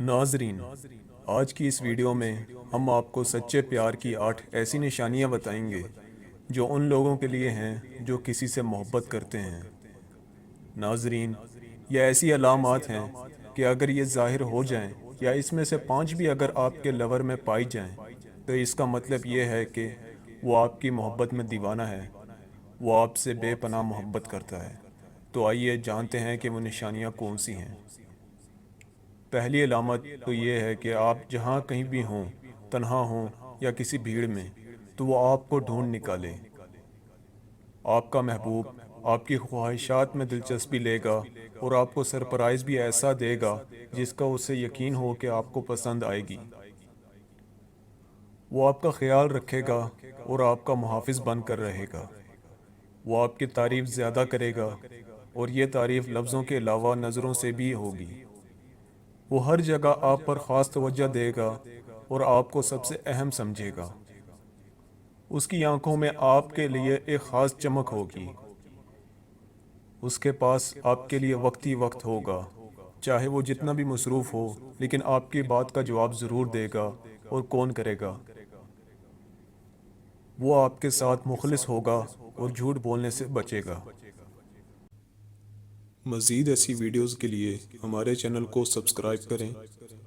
ناظرین، آج کی اس ویڈیو میں ہم آپ کو سچے پیار کی 8 ایسی نشانیاں بتائیں گے جو ان لوگوں کے لیے ہیں جو کسی سے محبت کرتے ہیں۔ ناظرین، یہ ایسی علامات ہیں کہ اگر یہ ظاہر ہو جائیں یا اس میں سے 5 بھی اگر آپ کے لور میں پائی جائیں تو اس کا مطلب یہ ہے کہ وہ آپ کی محبت میں دیوانہ ہے، وہ آپ سے بے پناہ محبت کرتا ہے۔ تو آئیے جانتے ہیں کہ وہ نشانیاں کون سی ہیں۔ پہلی علامت تو یہ ہے کہ آپ جہاں کہیں بھی ہوں، تنہا ہوں یا کسی بھیڑ میں، تو وہ آپ کو ڈھونڈ نکالے۔ آپ کا محبوب آپ کی خواہشات میں دلچسپی لے گا اور آپ کو سرپرائز بھی ایسا دے گا جس کا اسے یقین ہو کہ آپ کو پسند آئے گی۔ وہ آپ کا خیال رکھے گا اور آپ کا محافظ بن کر رہے گا۔ وہ آپ کی تعریف زیادہ کرے گا اور یہ تعریف لفظوں کے علاوہ نظروں سے بھی ہوگی۔ وہ ہر جگہ آپ پر خاص توجہ دے گا اور آپ کو سب سے اہم سمجھے گا۔ اس کی آنکھوں میں آپ کے لیے ایک خاص چمک ہوگی۔ اس کے پاس آپ کے لیے وقت ہی وقت ہوگا، چاہے وہ جتنا بھی مصروف ہو، لیکن آپ کی بات کا جواب ضرور دے گا۔ اور کون کرے گا؟ وہ آپ کے ساتھ مخلص ہوگا اور جھوٹ بولنے سے بچے گا۔ مزید ایسی ویڈیوز کے لیے ہمارے چینل کو سبسکرائب کریں،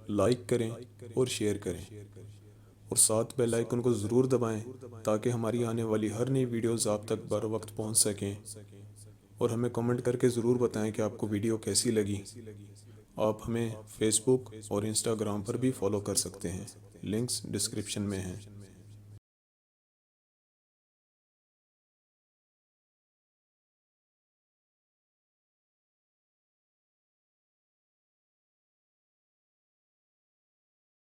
لائک کریں اور شیئر کریں، اور ساتھ بیل آئیکن کو ضرور دبائیں تاکہ ہماری آنے والی ہر نئی ویڈیوز آپ تک بر وقت پہنچ سکیں۔ اور ہمیں کمنٹ کر کے ضرور بتائیں کہ آپ کو ویڈیو کیسی لگی۔ آپ ہمیں فیس بک اور انسٹاگرام پر بھی فالو کر سکتے ہیں، لنکس ڈسکرپشن میں ہیں۔